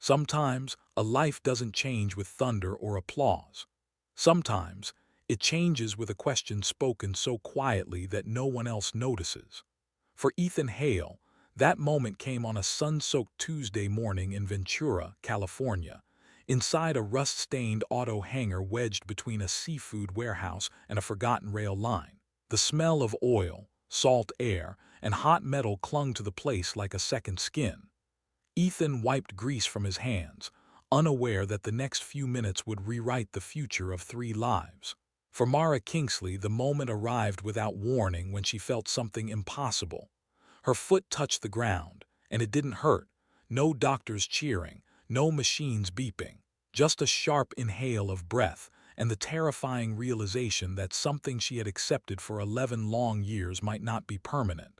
Sometimes a life doesn't change with thunder or applause. Sometimes it changes with a question spoken so quietly that no one else notices. For Ethan Hale, that moment came on a sun-soaked Tuesday morning in Ventura, California, inside a rust-stained auto hangar wedged between a seafood warehouse and a forgotten rail line. The smell of oil, salt air, and hot metal clung to the place like a second skin. Ethan wiped grease from his hands, unaware that the next few minutes would rewrite the future of 3 lives. For Mara Kingsley, the moment arrived without warning when she felt something impossible. Her foot touched the ground, and it didn't hurt. No doctors cheering, no machines beeping, just a sharp inhale of breath and the terrifying realization that something she had accepted for 11 long years might not be permanent.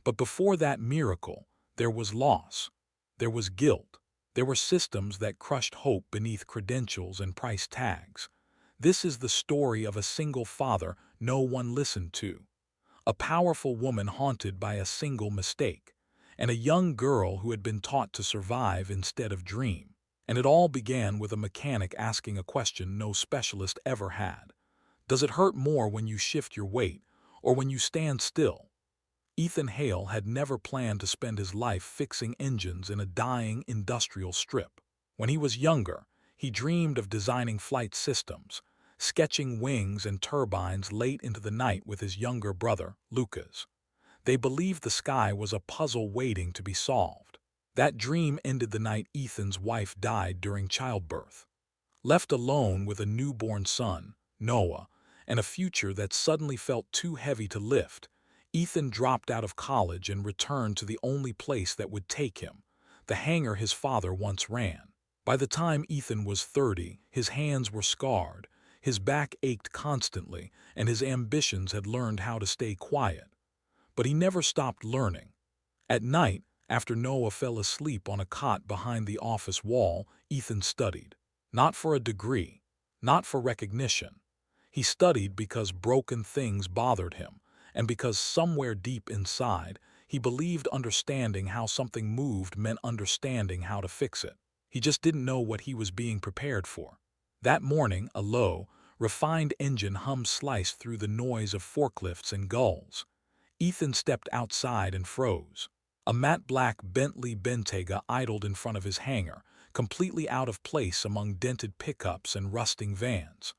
But before that miracle, there was loss. There was guilt. There were systems that crushed hope beneath credentials and price tags. This is the story of a single father no one listened to, a powerful woman haunted by a single mistake, and a young girl who had been taught to survive instead of dream. And it all began with a mechanic asking a question no specialist ever had. Does it hurt more when you shift your weight or when you stand still? Ethan Hale had never planned to spend his life fixing engines in a dying industrial strip. When he was younger, he dreamed of designing flight systems, sketching wings and turbines late into the night with his younger brother, Lucas. They believed the sky was a puzzle waiting to be solved. That dream ended the night Ethan's wife died during childbirth. Left alone with a newborn son, Noah, and a future that suddenly felt too heavy to lift, Ethan dropped out of college and returned to the only place that would take him, the hangar his father once ran. By the time Ethan was 30, his hands were scarred, his back ached constantly, and his ambitions had learned how to stay quiet. But he never stopped learning. At night, after Noah fell asleep on a cot behind the office wall, Ethan studied. Not for a degree, not for recognition. He studied because broken things bothered him, and because somewhere deep inside, he believed understanding how something moved meant understanding how to fix it. He just didn't know what he was being prepared for. That morning, a low, refined engine hummed sliced through the noise of forklifts and gulls. Ethan stepped outside and froze. A matte black Bentley Bentayga idled in front of his hangar, completely out of place among dented pickups and rusting vans.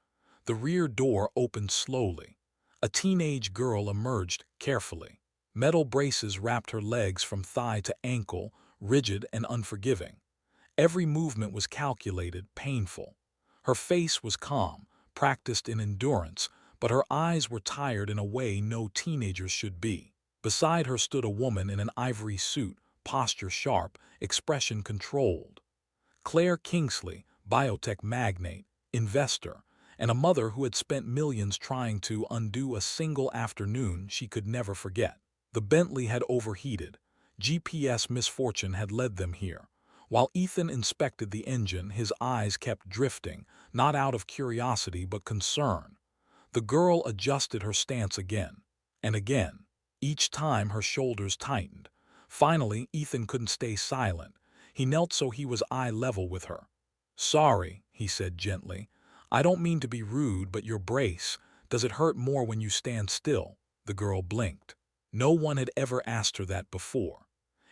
The rear door opened slowly. A teenage girl emerged carefully. Metal braces wrapped her legs from thigh to ankle, rigid and unforgiving. Every movement was calculated, painful. Her face was calm, practiced in endurance, but her eyes were tired in a way no teenagers should be. Beside her stood a woman in an ivory suit, posture sharp, expression controlled. Claire Kingsley, biotech magnate, investor, and a mother who had spent millions trying to undo a single afternoon she could never forget. The Bentley had overheated. GPS misfortune had led them here. While Ethan inspected the engine, his eyes kept drifting, not out of curiosity but concern. The girl adjusted her stance again and again. Each time her shoulders tightened. Finally, Ethan couldn't stay silent. He knelt so he was eye level with her. "Sorry," he said gently. "I don't mean to be rude, but your brace, does it hurt more when you stand still?" The girl blinked. No one had ever asked her that before.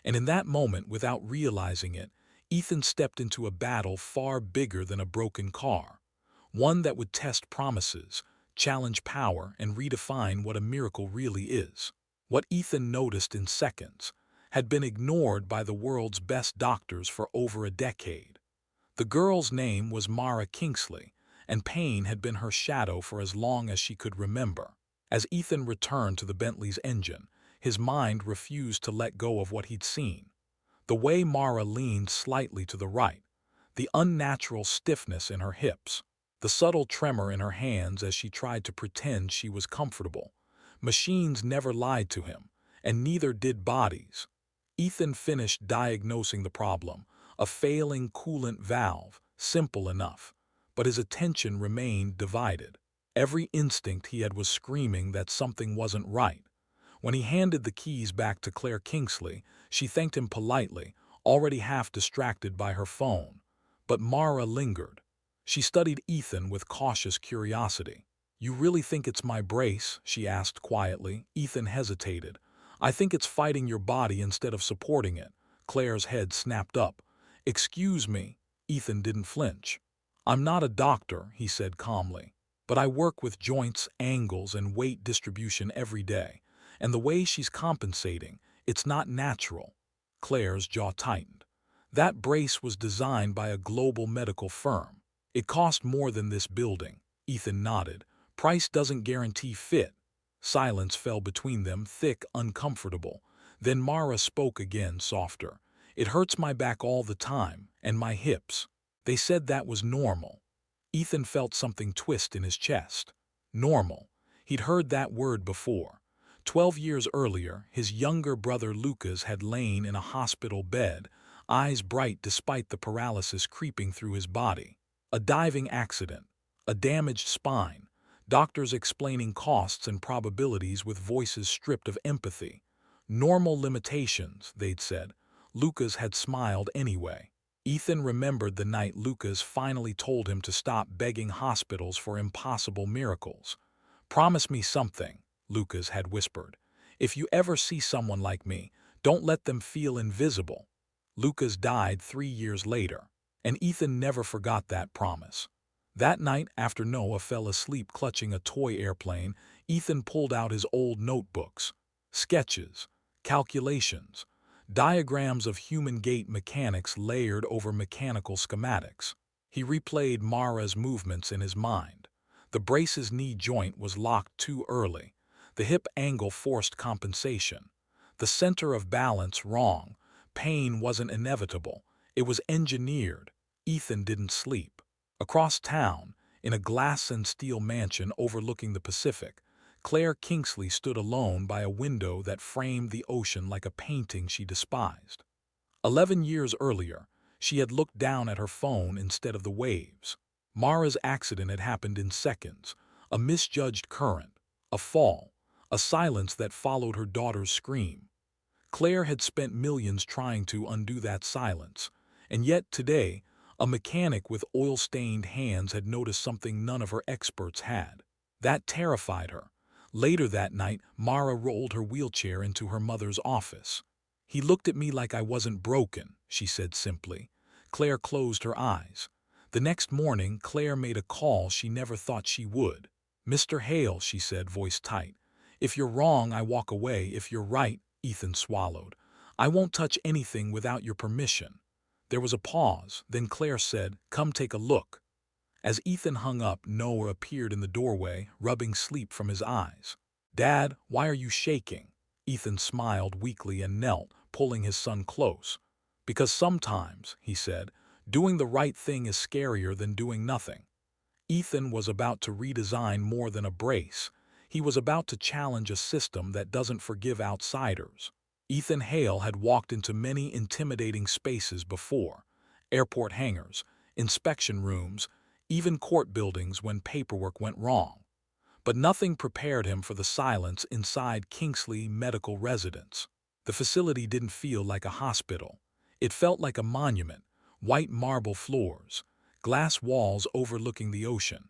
And in that moment, without realizing it, Ethan stepped into a battle far bigger than a broken car. One that would test promises, challenge power, and redefine what a miracle really is. What Ethan noticed in seconds had been ignored by the world's best doctors for over a decade. The girl's name was Mara Kingsley, and pain had been her shadow for as long as she could remember. As Ethan returned to the Bentley's engine, his mind refused to let go of what he'd seen. The way Mara leaned slightly to the right, the unnatural stiffness in her hips, the subtle tremor in her hands as she tried to pretend she was comfortable. Machines never lied to him, and neither did bodies. Ethan finished diagnosing the problem, a failing coolant valve, simple enough, but his attention remained divided. Every instinct he had was screaming that something wasn't right. When he handed the keys back to Claire Kingsley, she thanked him politely, already half distracted by her phone. But Mara lingered. She studied Ethan with cautious curiosity. "You really think it's my brace?" she asked quietly. Ethan hesitated. "I think it's fighting your body instead of supporting it." Claire's head snapped up. "Excuse me." Ethan didn't flinch. "I'm not a doctor," he said calmly. "But I work with joints, angles, and weight distribution every day. And the way she's compensating, it's not natural." Claire's jaw tightened. "That brace was designed by a global medical firm. It cost more than this building." Ethan nodded. "Price doesn't guarantee fit." Silence fell between them, thick, uncomfortable. Then Mara spoke again, softer. "It hurts my back all the time, and my hips. They said that was normal." Ethan felt something twist in his chest. Normal. He'd heard that word before. 12 years earlier, his younger brother Lucas had lain in a hospital bed, eyes bright despite the paralysis creeping through his body. A diving accident. A damaged spine. Doctors explaining costs and probabilities with voices stripped of empathy. Normal limitations, they'd said. Lucas had smiled anyway. Ethan remembered the night Lucas finally told him to stop begging hospitals for impossible miracles. "Promise me something," Lucas had whispered. "If you ever see someone like me, don't let them feel invisible." Lucas died 3 years later, and Ethan never forgot that promise. That night, after Noah fell asleep clutching a toy airplane, Ethan pulled out his old notebooks. Sketches, calculations, diagrams of human gait mechanics layered over mechanical schematics. He replayed Mara's movements in his mind. The brace's knee joint was locked too early. The hip angle forced compensation. The center of balance wrong. Pain wasn't inevitable. It was engineered. Ethan didn't sleep. Across town, in a glass and steel mansion overlooking the Pacific, Claire Kingsley stood alone by a window that framed the ocean like a painting she despised. 11 years earlier, she had looked down at her phone instead of the waves. Mara's accident had happened in seconds, a misjudged current, a fall, a silence that followed her daughter's scream. Claire had spent millions trying to undo that silence, and yet today, a mechanic with oil-stained hands had noticed something none of her experts had. That terrified her. Later that night, Mara rolled her wheelchair into her mother's office. "He looked at me like I wasn't broken," she said simply. Claire closed her eyes. The next morning, Claire made a call she never thought she would. "Mr. Hale," she said, voice tight. "If you're wrong, I walk away. If you're right," Ethan swallowed, "I won't touch anything without your permission." There was a pause, then Claire said, "Come take a look." As Ethan hung up, Noah appeared in the doorway, rubbing sleep from his eyes. "Dad, why are you shaking?" Ethan smiled weakly and knelt, pulling his son close. "Because sometimes," he said, "doing the right thing is scarier than doing nothing." Ethan was about to redesign more than a brace. He was about to challenge a system that doesn't forgive outsiders. Ethan Hale had walked into many intimidating spaces before. Airport hangars, inspection rooms, even court buildings when paperwork went wrong. But nothing prepared him for the silence inside Kingsley Medical Residence. The facility didn't feel like a hospital. It felt like a monument, white marble floors, glass walls overlooking the ocean,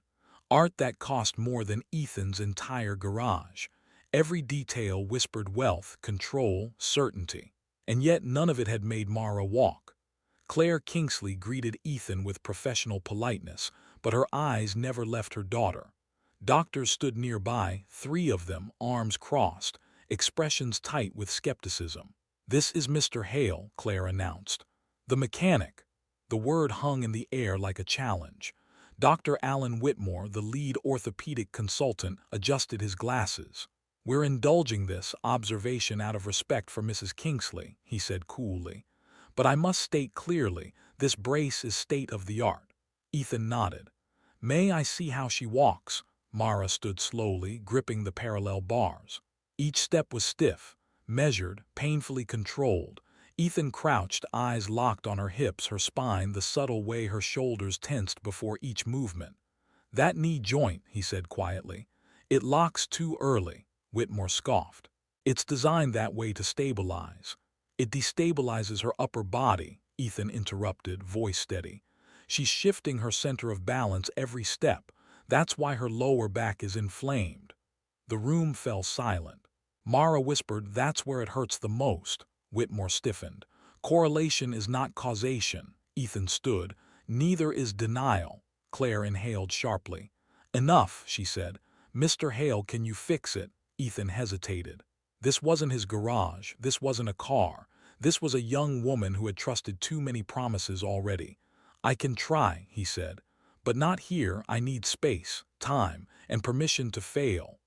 art that cost more than Ethan's entire garage. Every detail whispered wealth, control, certainty. And yet none of it had made Mara walk. Claire Kingsley greeted Ethan with professional politeness, but her eyes never left her daughter. Doctors stood nearby, 3 of them, arms crossed, expressions tight with skepticism. "This is Mr. Hale," Claire announced. "The mechanic." The word hung in the air like a challenge. Dr. Alan Whitmore, the lead orthopedic consultant, adjusted his glasses. "We're indulging this observation out of respect for Mrs. Kingsley," he said coolly. "But I must state clearly, this brace is state-of-the-art." Ethan nodded. "May I see how she walks?" Mara stood slowly, gripping the parallel bars. Each step was stiff, measured, painfully controlled. Ethan crouched, eyes locked on her hips, her spine, the subtle way her shoulders tensed before each movement. "That knee joint," he said quietly. "It locks too early," Whitmore scoffed. "It's designed that way to stabilize." It destabilizes her upper body, Ethan interrupted, voice steady. She's shifting her center of balance every step. That's why her lower back is inflamed. The room fell silent. Mara whispered, "That's where it hurts the most." Whitmore stiffened. "Correlation is not causation." Ethan stood. "Neither is denial." Claire inhaled sharply. "Enough," she said. "Mr. Hale, can you fix it?" Ethan hesitated. This wasn't his garage. This wasn't a car. This was a young woman who had trusted too many promises already. "I can try," he said. "But not here. I need space, time, and permission to fail."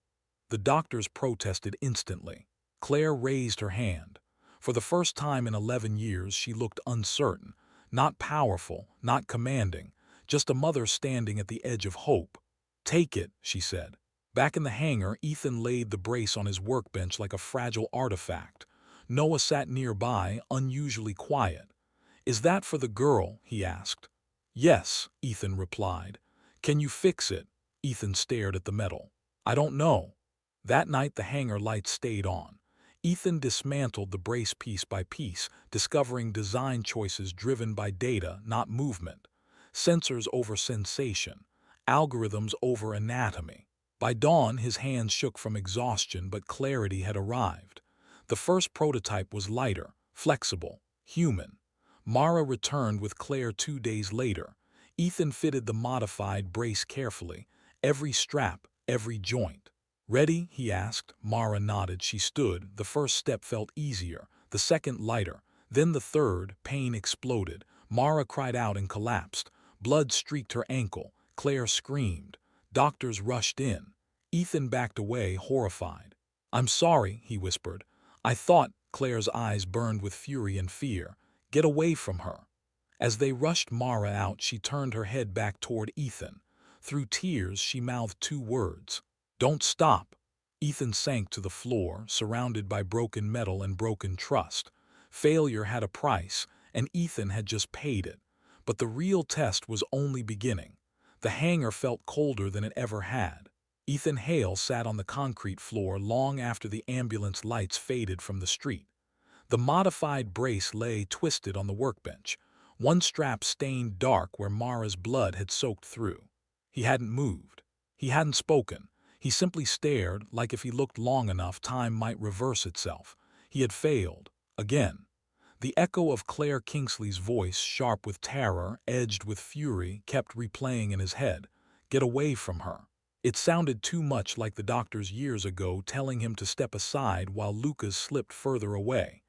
The doctors protested instantly. Claire raised her hand. For the first time in 11 years, she looked uncertain, not powerful, not commanding, just a mother standing at the edge of hope. "Take it," she said. Back in the hangar, Ethan laid the brace on his workbench like a fragile artifact. Noah sat nearby, unusually quiet. "Is that for the girl?" he asked. "Yes," Ethan replied. "Can you fix it?" Ethan stared at the metal. "I don't know." That night the hangar lights stayed on. Ethan dismantled the brace piece by piece, discovering design choices driven by data, not movement. Sensors over sensation. Algorithms over anatomy. By dawn his hands shook from exhaustion, but clarity had arrived. The first prototype was lighter, flexible, human. Mara returned with Claire 2 days later. Ethan fitted the modified brace carefully, every strap, every joint. "Ready?" he asked. Mara nodded. She stood. The first step felt easier, the second lighter. Then the third. Pain exploded. Mara cried out and collapsed. Blood streaked her ankle. Claire screamed. Doctors rushed in. Ethan backed away, horrified. "I'm sorry," he whispered. "I thought—" Claire's eyes burned with fury and fear. "Get away from her." As they rushed Mara out, she turned her head back toward Ethan. Through tears, she mouthed 2 words. "Don't stop." Ethan sank to the floor, surrounded by broken metal and broken trust. Failure had a price, and Ethan had just paid it. But the real test was only beginning. The hangar felt colder than it ever had. Ethan Hale sat on the concrete floor long after the ambulance lights faded from the street. The modified brace lay twisted on the workbench, one strap stained dark where Mara's blood had soaked through. He hadn't moved. He hadn't spoken. He simply stared, like if he looked long enough, time might reverse itself. He had failed. Again. The echo of Claire Kingsley's voice, sharp with terror, edged with fury, kept replaying in his head. Get away from her. It sounded too much like the doctors years ago telling him to step aside while Lucas slipped further away.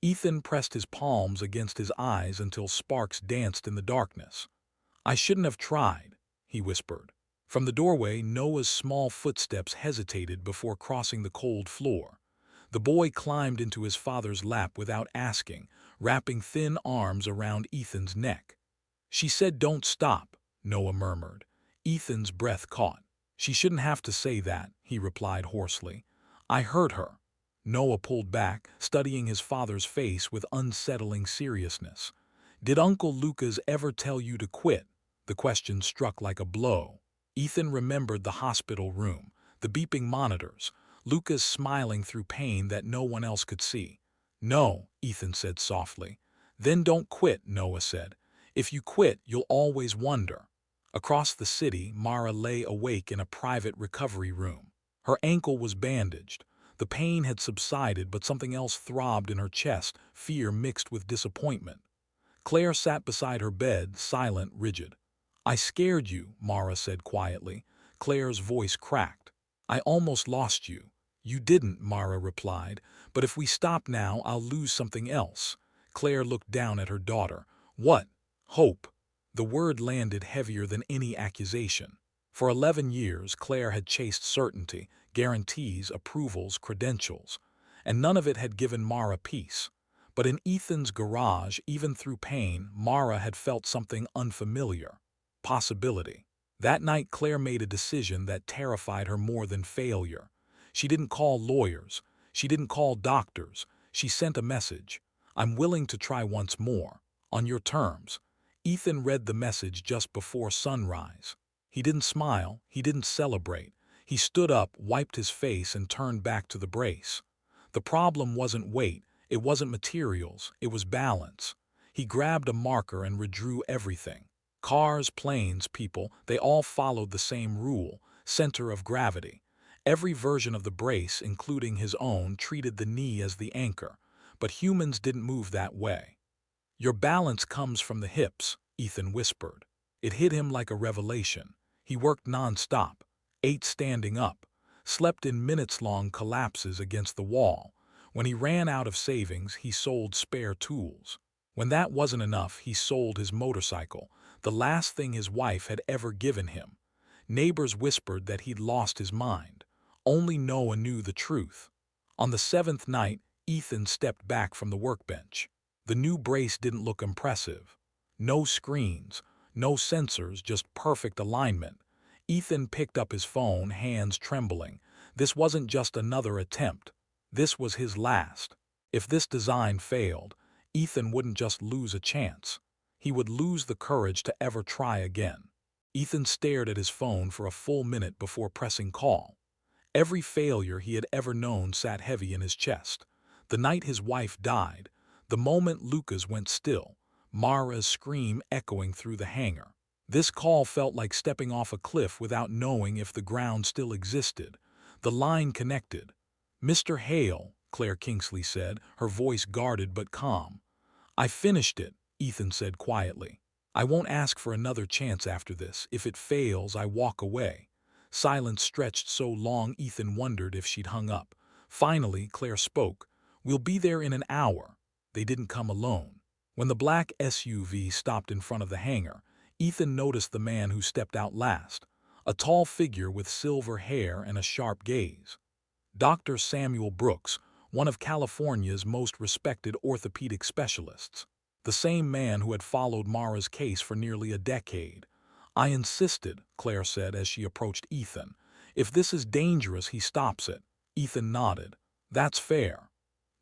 Ethan pressed his palms against his eyes until sparks danced in the darkness. "I shouldn't have tried," he whispered. From the doorway, Noah's small footsteps hesitated before crossing the cold floor. The boy climbed into his father's lap without asking, wrapping thin arms around Ethan's neck. "She said don't stop," Noah murmured. Ethan's breath caught. "She shouldn't have to say that," he replied hoarsely. "I hurt her." Noah pulled back, studying his father's face with unsettling seriousness. "Did Uncle Lucas ever tell you to quit?" The question struck like a blow. Ethan remembered the hospital room, the beeping monitors, Lucas smiling through pain that no one else could see. "No," Ethan said softly. "Then don't quit," Noah said. "If you quit, you'll always wonder." Across the city, Mara lay awake in a private recovery room. Her ankle was bandaged. The pain had subsided, but something else throbbed in her chest, fear mixed with disappointment. Claire sat beside her bed, silent, rigid. "I scared you," Mara said quietly. Claire's voice cracked. "I almost lost you." "You didn't," Mara replied. "But if we stop now, I'll lose something else." Claire looked down at her daughter. "What?" "Hope." The word landed heavier than any accusation. For 11 years, Claire had chased certainty, guarantees, approvals, credentials. And none of it had given Mara peace. But in Ethan's garage, even through pain, Mara had felt something unfamiliar. Possibility. That night Claire made a decision that terrified her more than failure. She didn't call lawyers. She didn't call doctors. She sent a message. "I'm willing to try once more. On your terms." Ethan read the message just before sunrise. He didn't smile. He didn't celebrate. He stood up, wiped his face, and turned back to the brace. The problem wasn't weight. It wasn't materials, it was balance. He grabbed a marker and redrew everything. Cars, planes, people, they all followed the same rule, center of gravity. Every version of the brace, including his own, treated the knee as the anchor, but humans didn't move that way. Your balance comes from the hips, Ethan whispered. It hit him like a revelation. He worked non-stop, ate standing up, slept in minutes-long collapses against the wall. When he ran out of savings, he sold spare tools. When that wasn't enough, he sold his motorcycle, the last thing his wife had ever given him. Neighbors whispered that he'd lost his mind. Only Noah knew the truth. On the seventh night, Ethan stepped back from the workbench. The new brace didn't look impressive. No screens, no sensors, just perfect alignment. Ethan picked up his phone, hands trembling. This wasn't just another attempt. This was his last. If this design failed, Ethan wouldn't just lose a chance. He would lose the courage to ever try again. Ethan stared at his phone for a full minute before pressing call. Every failure he had ever known sat heavy in his chest. The night his wife died, the moment Lucas went still, Mara's scream echoing through the hangar. This call felt like stepping off a cliff without knowing if the ground still existed. The line connected. "Mr. Hale," Claire Kingsley said, her voice guarded but calm. "I finished it," Ethan said quietly. "I won't ask for another chance after this. If it fails, I walk away." Silence stretched so long Ethan wondered if she'd hung up. Finally, Claire spoke. "We'll be there in an hour." They didn't come alone. When the black SUV stopped in front of the hangar, Ethan noticed the man who stepped out last, a tall figure with silver hair and a sharp gaze. Dr. Samuel Brooks, one of California's most respected orthopedic specialists. The same man who had followed Mara's case for nearly a decade. "I insisted," Claire said as she approached Ethan. "If this is dangerous, he stops it." Ethan nodded. "That's fair."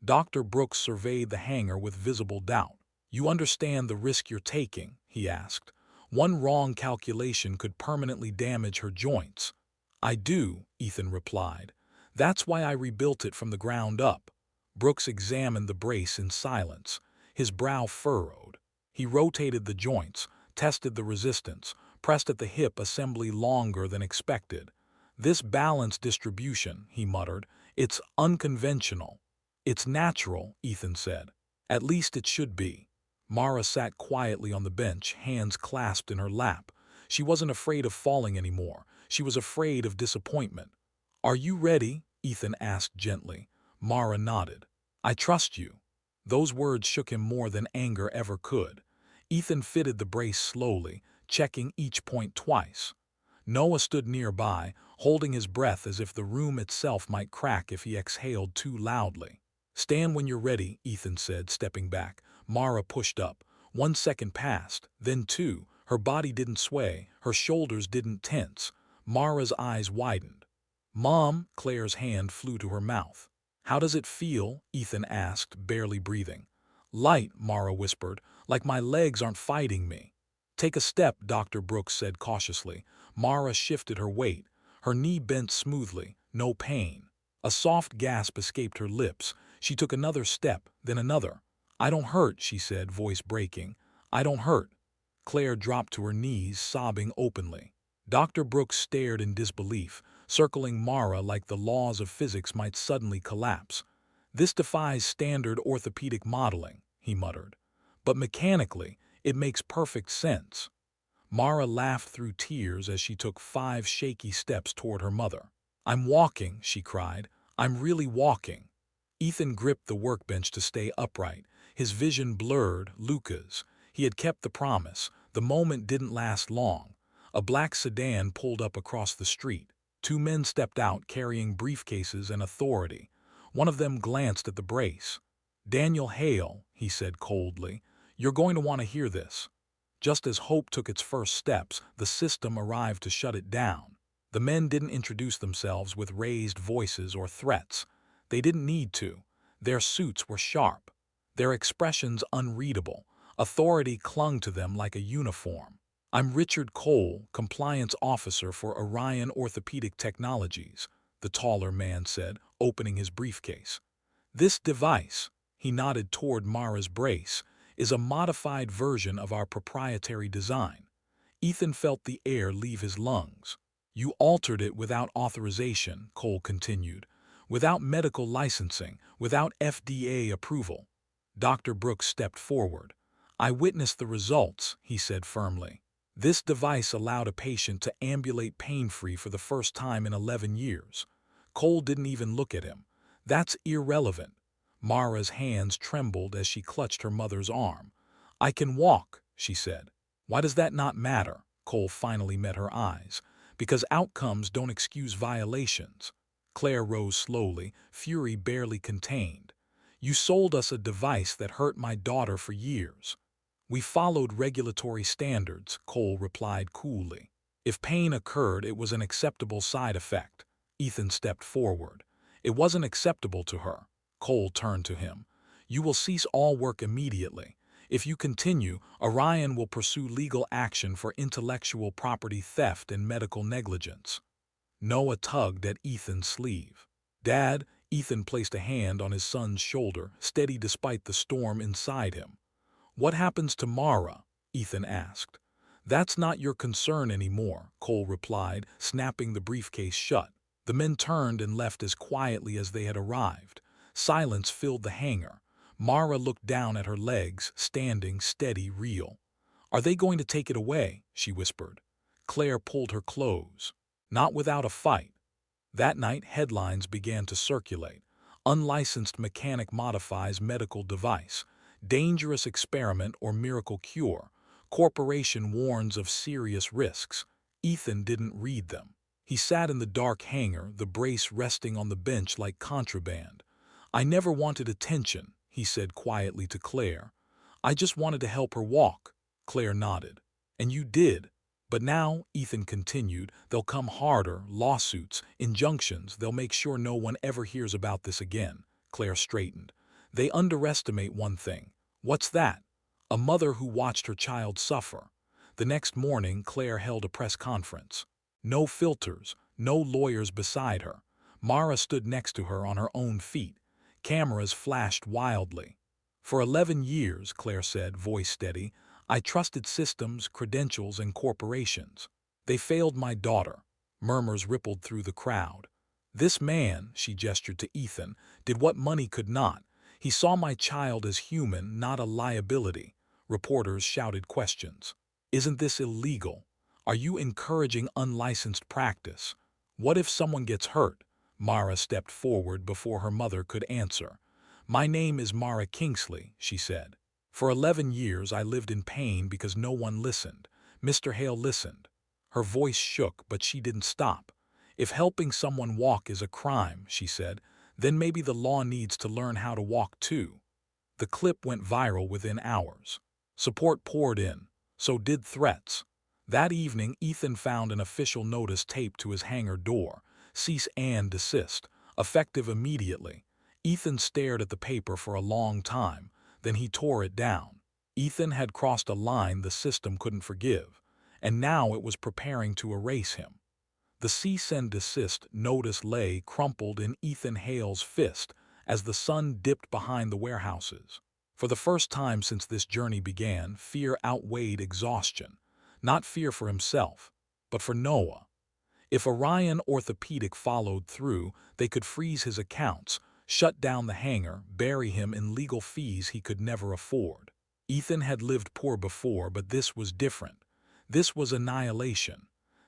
Dr. Brooks surveyed the hangar with visible doubt. "You understand the risk you're taking?" he asked. "One wrong calculation could permanently damage her joints." "I do," Ethan replied. "That's why I rebuilt it from the ground up." Brooks examined the brace in silence. His brow furrowed. He rotated the joints, tested the resistance, pressed at the hip assembly longer than expected. "This balanced distribution," he muttered, "it's unconventional." "It's natural," Ethan said. "At least it should be." Mara sat quietly on the bench, hands clasped in her lap. She wasn't afraid of falling anymore. She was afraid of disappointment. "Are you ready?" Ethan asked gently. Mara nodded. "I trust you." Those words shook him more than anger ever could. Ethan fitted the brace slowly, checking each point twice. Noah stood nearby, holding his breath as if the room itself might crack if he exhaled too loudly. "Stand when you're ready," Ethan said, stepping back. Mara pushed up. 1 second passed, then 2. Her body didn't sway, her shoulders didn't tense. Mara's eyes widened. "Mom," Claire's hand flew to her mouth. "How does it feel?" Ethan asked, barely breathing. "Light," Mara whispered, "like my legs aren't fighting me." "Take a step," Dr. Brooks said cautiously. Mara shifted her weight. Her knee bent smoothly, no pain. A soft gasp escaped her lips. She took another step, then another. "I don't hurt," she said, voice breaking. "I don't hurt." Claire dropped to her knees, sobbing openly. Dr. Brooks stared in disbelief, circling Mara like the laws of physics might suddenly collapse. "This defies standard orthopedic modeling," he muttered. "But mechanically, it makes perfect sense." Mara laughed through tears as she took 5 shaky steps toward her mother. "I'm walking," she cried. "I'm really walking." Ethan gripped the workbench to stay upright. His vision blurred. Lucas. He had kept the promise. The moment didn't last long. A black sedan pulled up across the street. 2 men stepped out carrying briefcases and authority. One of them glanced at the brace. "Daniel Hale," he said coldly, "you're going to want to hear this." Just as hope took its first steps, the system arrived to shut it down. The men didn't introduce themselves with raised voices or threats. They didn't need to. Their suits were sharp. Their expressions unreadable. Authority clung to them like a uniform. "I'm Richard Cole, compliance officer for Orion Orthopedic Technologies," the taller man said, opening his briefcase. "This device," he nodded toward Mara's brace, is a modified version of our proprietary design. Ethan felt the air leave his lungs. You altered it without authorization, Cole continued, without medical licensing, without FDA approval. Dr. Brooks stepped forward. I witnessed the results, he said firmly. This device allowed a patient to ambulate pain-free for the first time in 11 years. Cole didn't even look at him. That's irrelevant. Mara's hands trembled as she clutched her mother's arm. I can walk, she said. Why does that not matter? Cole finally met her eyes. Because outcomes don't excuse violations. Claire rose slowly, fury barely contained. You sold us a device that hurt my daughter for years. We followed regulatory standards, Cole replied coolly. If pain occurred, it was an acceptable side effect. Ethan stepped forward. It wasn't acceptable to her. Cole turned to him. You will cease all work immediately. If you continue, Orion will pursue legal action for intellectual property theft and medical negligence. Noah tugged at Ethan's sleeve. Dad, Ethan placed a hand on his son's shoulder, steady despite the storm inside him. What happens to Mara? Ethan asked. That's not your concern anymore, Cole replied, snapping the briefcase shut. The men turned and left as quietly as they had arrived. Silence filled the hangar. Mara looked down at her legs, standing steady, real. Are they going to take it away? She whispered. Claire pulled her close. Not without a fight. That night, headlines began to circulate. Unlicensed mechanic modifies medical device. Dangerous experiment or miracle cure. Corporation warns of serious risks. Ethan didn't read them. He sat in the dark hangar, the brace resting on the bench like contraband. I never wanted attention, he said quietly to Claire. I just wanted to help her walk. Claire nodded. And you did. But now, Ethan continued, they'll come harder, lawsuits, injunctions, they'll make sure no one ever hears about this again. Claire straightened. They underestimate one thing. What's that? A mother who watched her child suffer. The next morning, Claire held a press conference. No filters, no lawyers beside her. Mara stood next to her on her own feet. Cameras flashed wildly. For 11 years, Claire said, voice steady, I trusted systems, credentials, and corporations. They failed my daughter. Murmurs rippled through the crowd. This man, she gestured to Ethan, did what money could not. He saw my child as human, not a liability. Reporters shouted questions. Isn't this illegal? Are you encouraging unlicensed practice? What if someone gets hurt? Mara stepped forward before her mother could answer. My name is Mara Kingsley, she said. For 11 years I lived in pain because no one listened. Mr. Hale listened. Her voice shook, but she didn't stop. If helping someone walk is a crime, she said, then maybe the law needs to learn how to walk too. The clip went viral within hours. Support poured in. So did threats. That evening, Ethan found an official notice taped to his hangar door. Cease and desist. Effective immediately. Ethan stared at the paper for a long time. Then he tore it down. Ethan had crossed a line the system couldn't forgive, and now it was preparing to erase him. The cease and desist notice lay crumpled in Ethan Hale's fist as the sun dipped behind the warehouses. For the first time since this journey began, fear outweighed exhaustion. Not fear for himself, but for Noah. If Orion Orthopedic followed through, they could freeze his accounts, shut down the hangar, bury him in legal fees he could never afford. Ethan had lived poor before, but this was different. This was annihilation.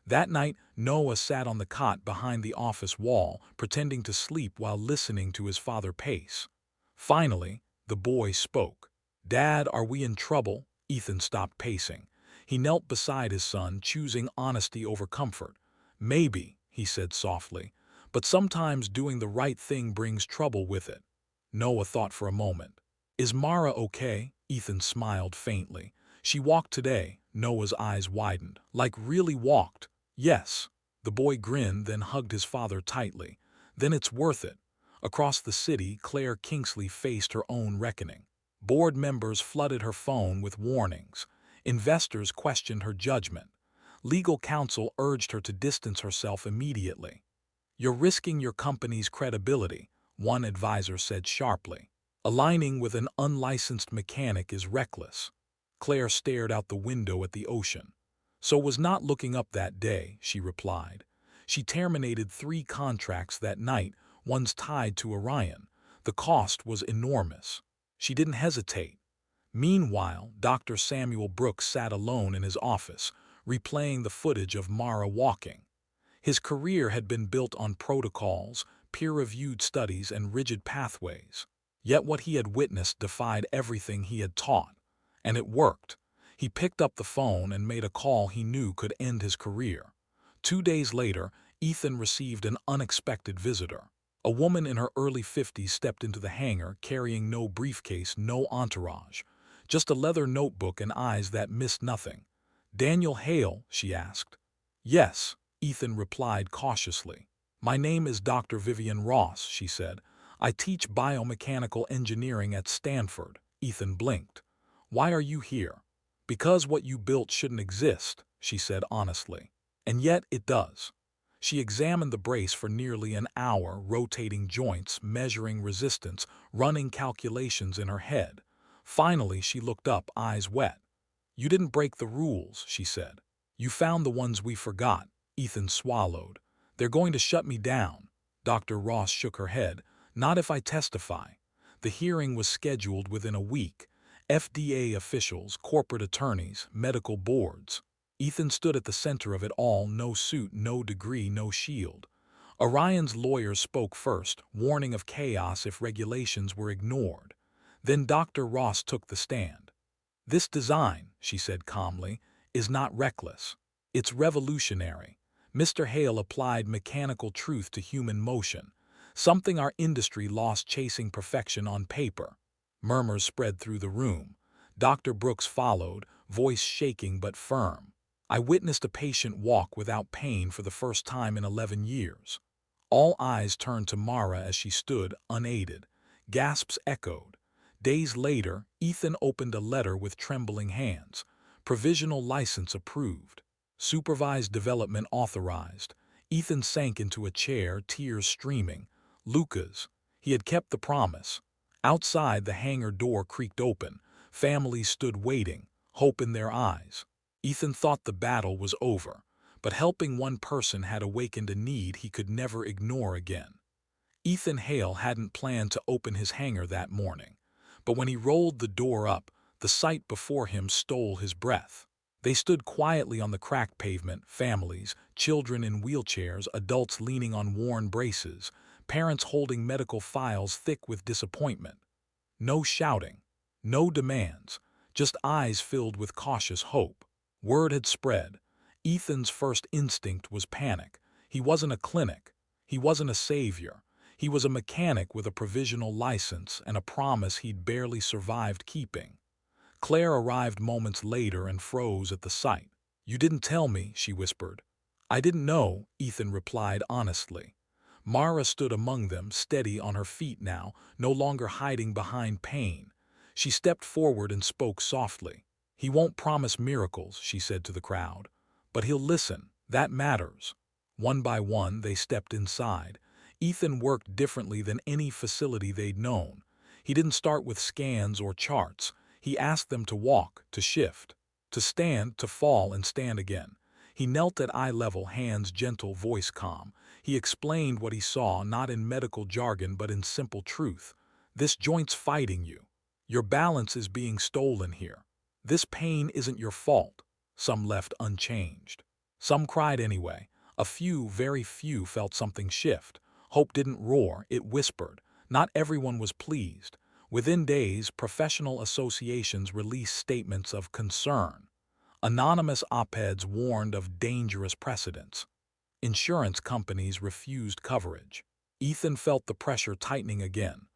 That night, Noah sat on the cot behind the office wall, pretending to sleep while listening to his father pace. Finally, the boy spoke. Dad, are we in trouble? Ethan stopped pacing. He knelt beside his son, choosing honesty over comfort. Maybe, he said softly, but sometimes doing the right thing brings trouble with it. Noah thought for a moment. Is Mara okay? Ethan smiled faintly. She walked today. Noah's eyes widened. Like really walked? Yes. The boy grinned, then hugged his father tightly. Then it's worth it. Across the city, Claire Kingsley faced her own reckoning. Board members flooded her phone with warnings. Investors questioned her judgment. Legal counsel urged her to distance herself immediately. You're risking your company's credibility, one advisor said sharply. Aligning with an unlicensed mechanic is reckless. Claire stared out the window at the ocean. So was not looking up that day, she replied. She terminated 3 contracts that night, one's tied to Orion. The cost was enormous. She didn't hesitate. Meanwhile, Dr. Samuel Brooks sat alone in his office, replaying the footage of Mara walking. His career had been built on protocols, peer-reviewed studies, and rigid pathways. Yet what he had witnessed defied everything he had taught. And it worked. He picked up the phone and made a call he knew could end his career. 2 days later, Ethan received an unexpected visitor. A woman in her early 50s stepped into the hangar carrying no briefcase, no entourage. Just a leather notebook and eyes that missed nothing. "Daniel Hale?" she asked. "Yes," Ethan replied cautiously. "My name is Dr. Vivian Ross," she said. "I teach biomechanical engineering at Stanford." Ethan blinked. "Why are you here?" "Because what you built shouldn't exist," she said honestly. "And yet it does." She examined the brace for nearly an hour, rotating joints, measuring resistance, running calculations in her head. Finally, she looked up, eyes wet. "You didn't break the rules," she said. "You found the ones we forgot." Ethan swallowed. "They're going to shut me down." Dr. Ross shook her head. "Not if I testify." The hearing was scheduled within a week. FDA officials, corporate attorneys, medical boards. Ethan stood at the center of it all, no suit, no degree, no shield. Orion's lawyers spoke first, warning of chaos if regulations were ignored. Then Dr. Ross took the stand. "This design," she said calmly, "is not reckless. It's revolutionary." Mr. Hale applied mechanical truth to human motion, something our industry lost chasing perfection on paper. Murmurs spread through the room. Dr. Brooks followed, voice shaking but firm. "I witnessed a patient walk without pain for the first time in 11 years. All eyes turned to Mara as she stood, unaided. Gasps echoed. Days later, Ethan opened a letter with trembling hands. Provisional license approved. Supervised development authorized. Ethan sank into a chair, tears streaming. Lucas. He had kept the promise. Outside, the hangar door creaked open. Families stood waiting, hope in their eyes. Ethan thought the battle was over, but helping one person had awakened a need he could never ignore again. Ethan Hale hadn't planned to open his hangar that morning, but when he rolled the door up, the sight before him stole his breath. They stood quietly on the cracked pavement, families, children in wheelchairs, adults leaning on worn braces, parents holding medical files thick with disappointment. No shouting, no demands, just eyes filled with cautious hope. Word had spread. Ethan's first instinct was panic. He wasn't a clinic. He wasn't a savior. He was a mechanic with a provisional license and a promise he'd barely survived keeping. Claire arrived moments later and froze at the sight. "You didn't tell me," she whispered. "I didn't know," Ethan replied honestly. Mara stood among them, steady on her feet now, no longer hiding behind pain. She stepped forward and spoke softly. "He won't promise miracles," she said to the crowd. "But he'll listen. That matters." One by one, they stepped inside. Ethan worked differently than any facility they'd known. He didn't start with scans or charts. He asked them to walk, to shift, to stand, to fall and stand again. He knelt at eye level, hands gentle, voice calm. He explained what he saw, not in medical jargon but in simple truth. "This joint's fighting you. Your balance is being stolen here. This pain isn't your fault." Some left unchanged. Some cried anyway. A few, very few, felt something shift. Hope didn't roar, it whispered. Not everyone was pleased. Within days, professional associations released statements of concern. Anonymous op-eds warned of dangerous precedents. Insurance companies refused coverage. Ethan felt the pressure tightening again.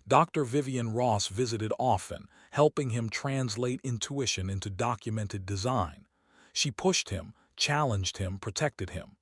Dr. Vivian Ross visited often, helping him translate intuition into documented design. She pushed him, challenged him, protected him.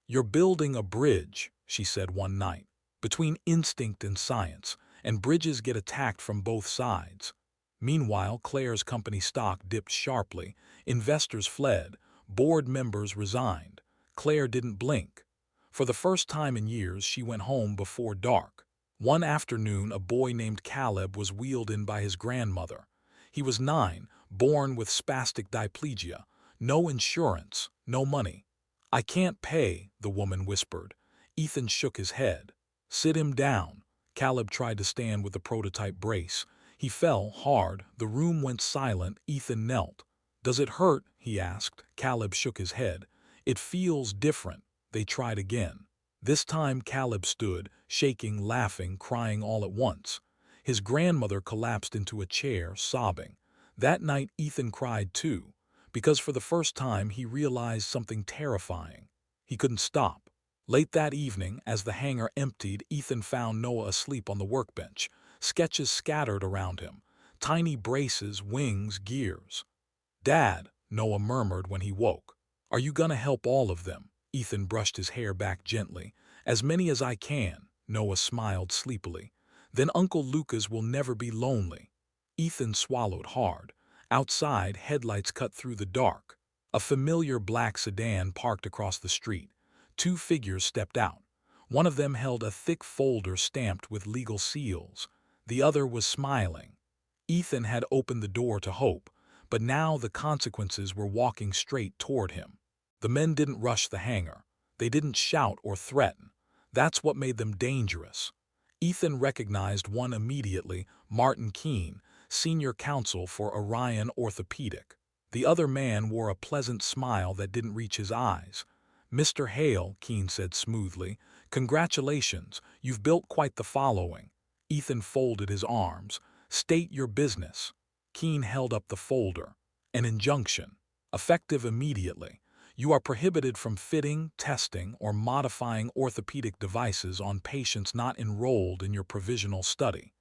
"You're building a bridge," she said one night, "between instinct and science, and bridges get attacked from both sides." Meanwhile, Claire's company stock dipped sharply. Investors fled. Board members resigned. Claire didn't blink. For the first time in years, she went home before dark. One afternoon, a boy named Caleb was wheeled in by his grandmother. He was 9, born with spastic diplegia. No insurance, no money. "I can't pay," the woman whispered. Ethan shook his head. "Sit him down." Caleb tried to stand with the prototype brace. He fell hard. The room went silent. Ethan knelt. "Does it hurt?" he asked. Caleb shook his head. "It feels different." They tried again. This time Caleb stood, shaking, laughing, crying all at once. His grandmother collapsed into a chair, sobbing. That night Ethan cried too, because for the first time he realized something terrifying. He couldn't stop. Late that evening, as the hangar emptied, Ethan found Noah asleep on the workbench, sketches scattered around him, tiny braces, wings, gears. "Dad," Noah murmured when he woke. "Are you gonna help all of them?" Ethan brushed his hair back gently. "As many as I can," Noah smiled sleepily. "Then Uncle Lucas will never be lonely." Ethan swallowed hard. Outside, headlights cut through the dark. A familiar black sedan parked across the street. 2 figures stepped out. One of them held a thick folder stamped with legal seals. The other was smiling. Ethan had opened the door to hope, but now the consequences were walking straight toward him. The men didn't rush the hangar. They didn't shout or threaten. That's what made them dangerous. Ethan recognized one immediately, Martin Keene, senior counsel for Orion Orthopedic. The other man wore a pleasant smile that didn't reach his eyes. "Mr. Hale," Keene said smoothly, "congratulations, you've built quite the following." Ethan folded his arms. "State your business." Keene held up the folder. "An injunction. Effective immediately. You are prohibited from fitting, testing, or modifying orthopedic devices on patients not enrolled in your provisional study."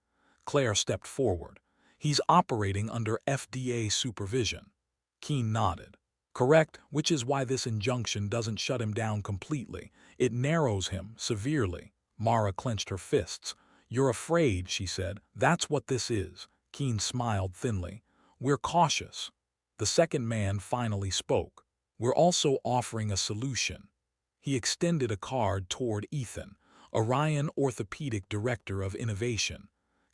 Claire stepped forward. "He's operating under FDA supervision." Keene nodded. "Correct, which is why this injunction doesn't shut him down completely. It narrows him severely." Mara clenched her fists. "You're afraid," she said. "That's what this is." Keene smiled thinly. "We're cautious." The second man finally spoke. "We're also offering a solution." He extended a card toward Ethan, Orion Orthopedic Director of Innovation.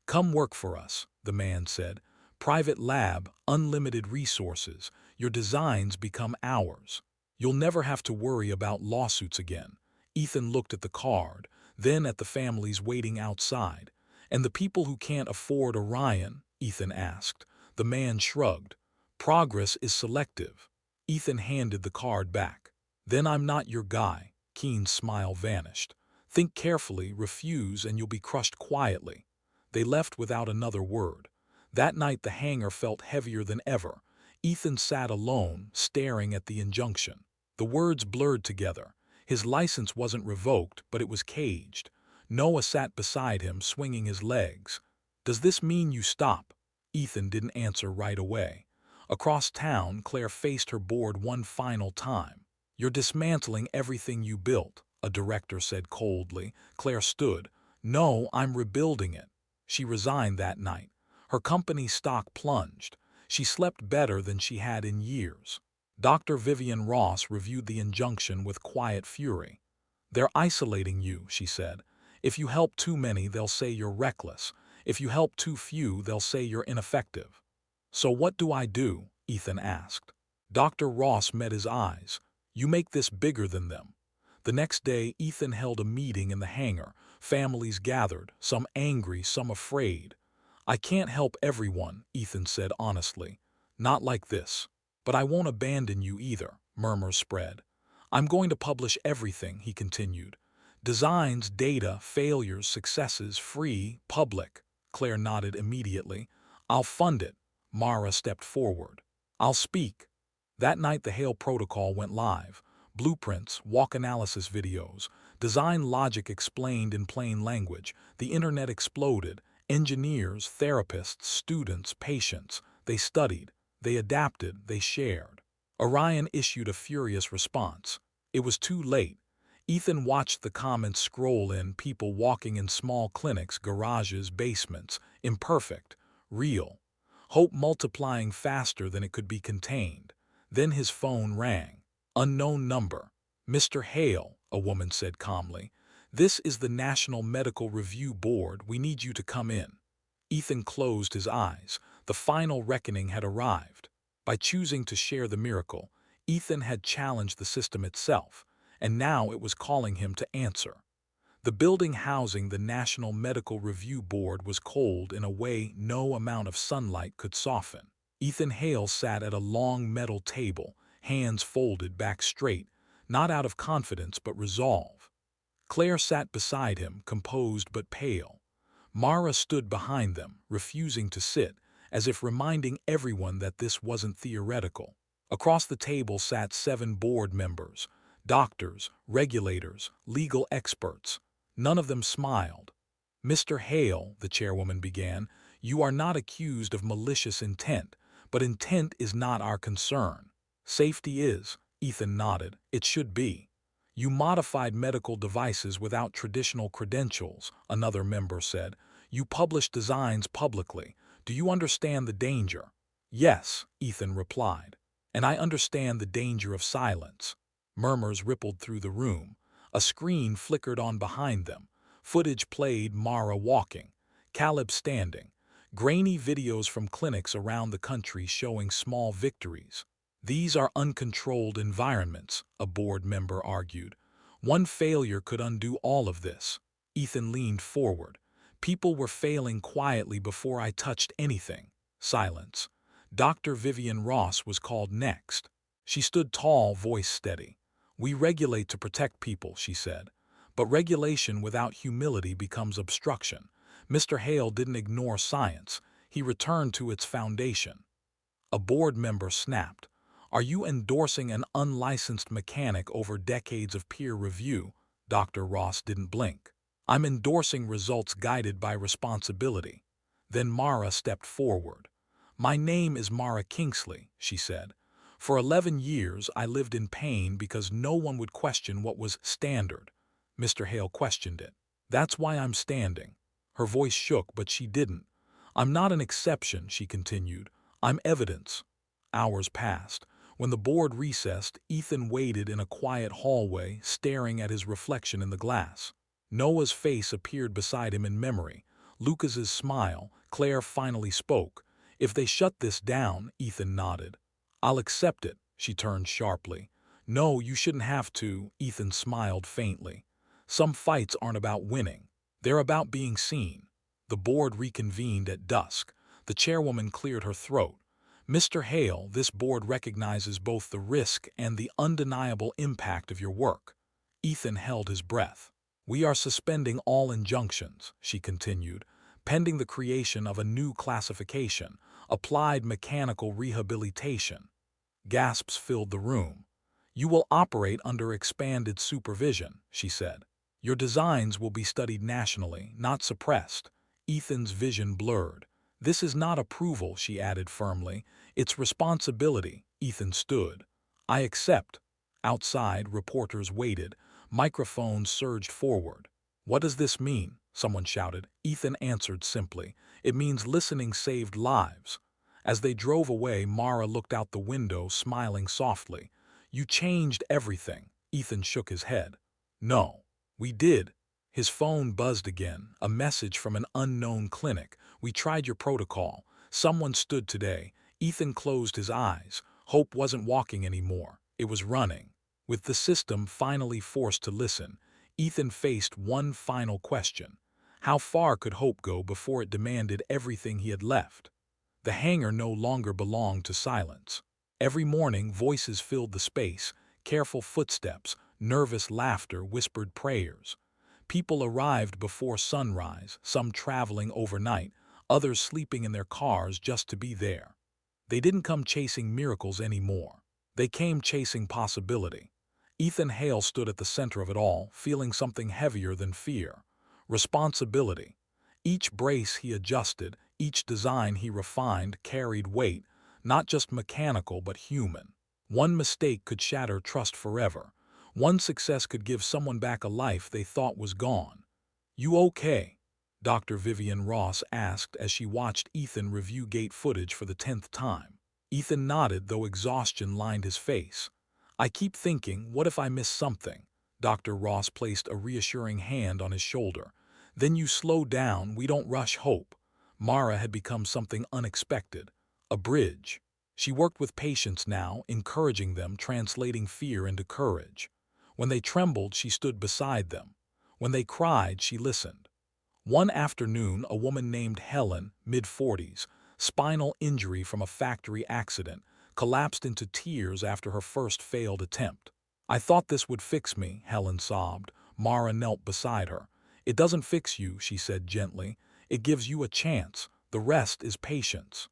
"Come work for us," the man said. "Private lab, unlimited resources. Your designs become ours. You'll never have to worry about lawsuits again." Ethan looked at the card, then at the families waiting outside. "And the people who can't afford Orion?" Ethan asked. The man shrugged. "Progress is selective." Ethan handed the card back. "Then I'm not your guy." Keene's smile vanished. "Think carefully, refuse, and you'll be crushed quietly." They left without another word. That night the hangar felt heavier than ever. Ethan sat alone, staring at the injunction. The words blurred together. His license wasn't revoked, but it was caged. Noah sat beside him, swinging his legs. "Does this mean you stop?" Ethan didn't answer right away. Across town, Claire faced her board one final time. "You're dismantling everything you built," a director said coldly. Claire stood. "No, I'm rebuilding it." She resigned that night. Her company's stock plunged. She slept better than she had in years. Dr. Vivian Ross reviewed the injunction with quiet fury. "They're isolating you," she said. "If you help too many, they'll say you're reckless. If you help too few, they'll say you're ineffective." "So what do I do?" Ethan asked. Dr. Ross met his eyes. "You make this bigger than them." The next day, Ethan held a meeting in the hangar. Families gathered, some angry, some afraid. "I can't help everyone," Ethan said honestly. "Not like this. But I won't abandon you either." Murmurs spread. "I'm going to publish everything," he continued. "Designs, data, failures, successes, free, public." Claire nodded immediately. "I'll fund it." Mara stepped forward. "I'll speak." That night the Hale protocol went live. Blueprints, walk analysis videos, design logic explained in plain language. The internet exploded. Engineers, therapists, students, patients. They studied. They adapted. They shared. Orion issued a furious response. It was too late. Ethan watched the comments scroll in, people walking in small clinics, garages, basements, imperfect, real. Hope multiplying faster than it could be contained. Then his phone rang. Unknown number. "Mr. Hale," a woman said calmly. "This is the National Medical Review Board. We need you to come in." Ethan closed his eyes. The final reckoning had arrived. By choosing to share the miracle, Ethan had challenged the system itself, and now it was calling him to answer. The building housing the National Medical Review Board was cold in a way no amount of sunlight could soften. Ethan Hale sat at a long metal table, hands folded back straight, not out of confidence but resolve. Claire sat beside him, composed but pale. Mara stood behind them, refusing to sit, as if reminding everyone that this wasn't theoretical. Across the table sat 7 board members, doctors, regulators, legal experts. None of them smiled. "Mr. Hale," the chairwoman began, "you are not accused of malicious intent, but intent is not our concern. Safety is." Ethan nodded. "It should be." "You modified medical devices without traditional credentials," another member said. "You published designs publicly. Do you understand the danger?" "Yes," Ethan replied. "And I understand the danger of silence." Murmurs rippled through the room. A screen flickered on behind them. Footage played: Mara walking, Caleb standing, grainy videos from clinics around the country showing small victories. "These are uncontrolled environments," a board member argued. "One failure could undo all of this." Ethan leaned forward. "People were failing quietly before I touched anything." Silence. Dr. Vivian Ross was called next. She stood tall, voice steady. "We regulate to protect people," she said. "But regulation without humility becomes obstruction." Mr. Hale didn't ignore science. He returned to its foundation. A board member snapped. "Are you endorsing an unlicensed mechanic over decades of peer review?" Dr. Ross didn't blink. "I'm endorsing results guided by responsibility." Then Mara stepped forward. "My name is Mara Kingsley," she said. "For 11 years I lived in pain because no one would question what was standard." Mr. Hale questioned it. "That's why I'm standing." Her voice shook, but she didn't. "I'm not an exception," she continued. "I'm evidence." Hours passed. When the board recessed, Ethan waited in a quiet hallway, staring at his reflection in the glass. Noah's face appeared beside him in memory. Lucas's smile. Claire finally spoke. "If they shut this down," Ethan nodded. "I'll accept it." She turned sharply. "No, you shouldn't have to." Ethan smiled faintly. "Some fights aren't about winning. They're about being seen." The board reconvened at dusk. The chairwoman cleared her throat. "Mr. Hale, this board recognizes both the risk and the undeniable impact of your work." Ethan held his breath. "We are suspending all injunctions," she continued, "pending the creation of a new classification, applied mechanical rehabilitation." Gasps filled the room. "You will operate under expanded supervision," she said. "Your designs will be studied nationally, not suppressed." Ethan's vision blurred. "This is not approval," she added firmly. "It's responsibility." Ethan stood. "I accept." Outside, reporters waited. Microphones surged forward. "What does this mean?" someone shouted. Ethan answered simply. "It means listening saved lives." As they drove away, Mara looked out the window, smiling softly. "You changed everything." Ethan shook his head. "No. We did." His phone buzzed again, a message from an unknown clinic. "We tried your protocol. Someone stood today." Ethan closed his eyes. Hope wasn't walking anymore. It was running. With the system finally forced to listen, Ethan faced one final question. How far could hope go before it demanded everything he had left? The hangar no longer belonged to silence. Every morning, voices filled the space, careful footsteps, nervous laughter, whispered prayers. People arrived before sunrise, some traveling overnight, others sleeping in their cars just to be there. They didn't come chasing miracles anymore. They came chasing possibility. Ethan Hale stood at the center of it all, feeling something heavier than fear. Responsibility. Each brace he adjusted, each design he refined carried weight, not just mechanical but human. One mistake could shatter trust forever. One success could give someone back a life they thought was gone. "You okay?" Dr. Vivian Ross asked as she watched Ethan review gate footage for the 10th time. Ethan nodded, though exhaustion lined his face. "I keep thinking, what if I miss something?" Dr. Ross placed a reassuring hand on his shoulder. Then you slow down, we don't rush hope. Mara had become something unexpected, a bridge. She worked with patients now, encouraging them, translating fear into courage. When they trembled, she stood beside them. When they cried, she listened. One afternoon, a woman named Helen, mid-40s, spinal injury from a factory accident, collapsed into tears after her first failed attempt. I thought this would fix me, Helen sobbed. Mara knelt beside her. It doesn't fix you, she said gently. It gives you a chance. The rest is patience.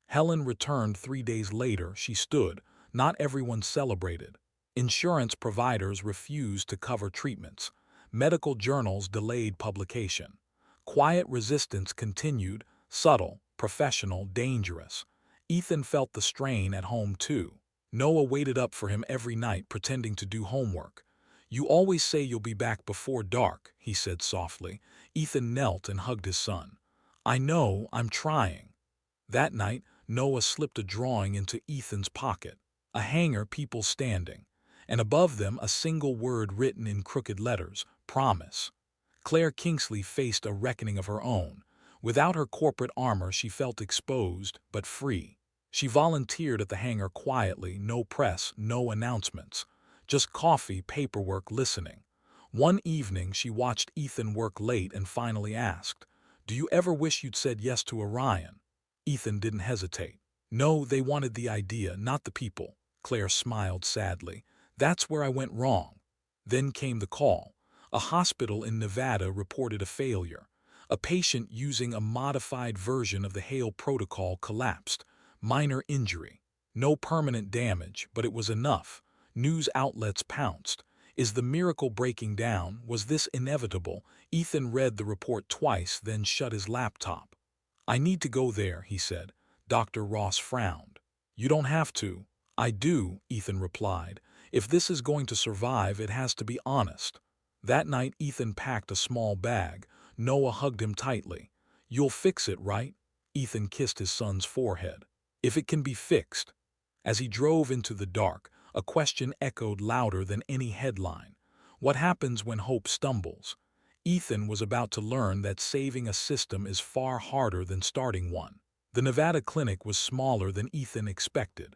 Helen returned 3 days later. She stood. Not everyone celebrated. Insurance providers refused to cover treatments. Medical journals delayed publication. Quiet resistance continued, subtle, professional, dangerous. Ethan felt the strain at home too. Noah waited up for him every night pretending to do homework. You always say you'll be back before dark, he said softly. Ethan knelt and hugged his son. I know, I'm trying. That night, Noah slipped a drawing into Ethan's pocket. A hanger, people standing. And above them a single word written in crooked letters, promise. Claire Kingsley faced a reckoning of her own. Without her corporate armor, she felt exposed, but free. She volunteered at the hangar quietly, no press, no announcements. Just coffee, paperwork, listening. One evening, she watched Ethan work late and finally asked, "Do you ever wish you'd said yes to Orion?" Ethan didn't hesitate. No, they wanted the idea, not the people. Claire smiled sadly. That's where I went wrong. Then came the call. A hospital in Nevada reported a failure. A patient using a modified version of the Hale protocol collapsed. Minor injury. No permanent damage, but it was enough. News outlets pounced. Is the miracle breaking down? Was this inevitable? Ethan read the report twice, then shut his laptop. I need to go there, he said. Dr. Ross frowned. You don't have to. I do, Ethan replied. If this is going to survive, it has to be honest. That night, Ethan packed a small bag. Noah hugged him tightly. You'll fix it, right? Ethan kissed his son's forehead. If it can be fixed. As he drove into the dark, a question echoed louder than any headline. What happens when hope stumbles? Ethan was about to learn that saving a system is far harder than starting one. The Nevada clinic was smaller than Ethan expected.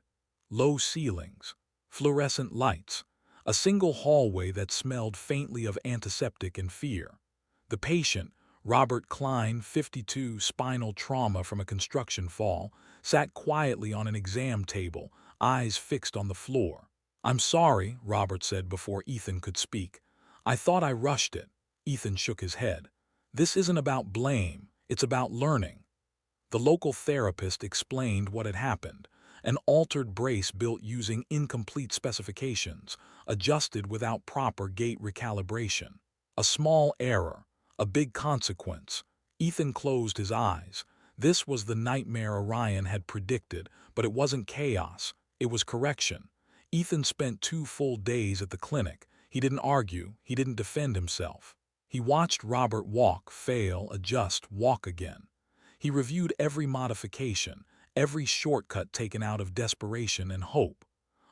Low ceilings, fluorescent lights, a single hallway that smelled faintly of antiseptic and fear. The patient, Robert Klein, 52, spinal trauma from a construction fall, sat quietly on an exam table, eyes fixed on the floor. I'm sorry, Robert said before Ethan could speak. I thought I rushed it. Ethan shook his head. This isn't about blame, it's about learning. The local therapist explained what had happened. An altered brace built using incomplete specifications, adjusted without proper gate recalibration. A small error, a big consequence. Ethan closed his eyes. This was the nightmare Orion had predicted, but it wasn't chaos, it was correction. Ethan spent 2 full days at the clinic. He didn't argue, he didn't defend himself. He watched Robert walk, fail, adjust, walk again. He reviewed every modification, every shortcut taken out of desperation and hope.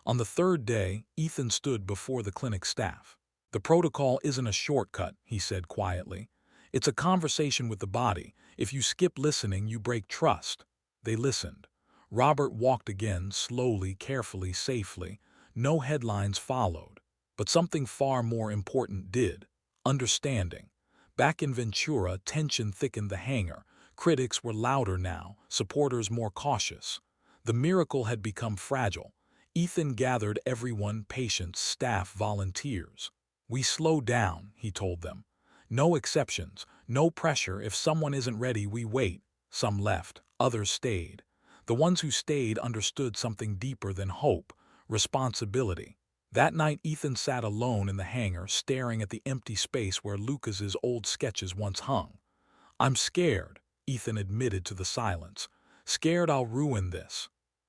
On the 3rd day, Ethan stood before the clinic staff. The protocol isn't a shortcut, he said quietly. It's a conversation with the body. If you skip listening, you break trust. They listened. Robert walked again, slowly, carefully, safely. No headlines followed. But something far more important did. Understanding. Back in Ventura, tension thickened the hangar. Critics were louder now, supporters more cautious. The miracle had become fragile. Ethan gathered everyone, patients, staff, volunteers. We slow down, he told them. No exceptions, no pressure. If someone isn't ready, we wait. Some left, others stayed. The ones who stayed understood something deeper than hope, responsibility. That night, Ethan sat alone in the hangar, staring at the empty space where Lucas's old sketches once hung. I'm scared, Ethan admitted to the silence. Scared I'll ruin this.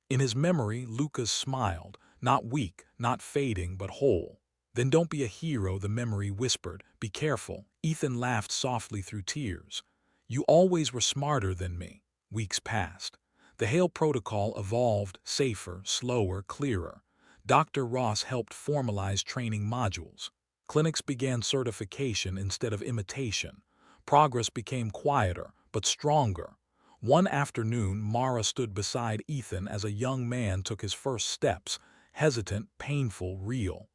In his memory, Lucas smiled, not weak, not fading, but whole. Then don't be a hero, the memory whispered. Be careful. Ethan laughed softly through tears. You always were smarter than me. Weeks passed. The Hale protocol evolved, safer, slower, clearer. Dr. Ross helped formalize training modules. Clinics began certification instead of imitation. Progress became quieter, but stronger. One afternoon, Mara stood beside Ethan as a young man took his first steps, hesitant, painful, real.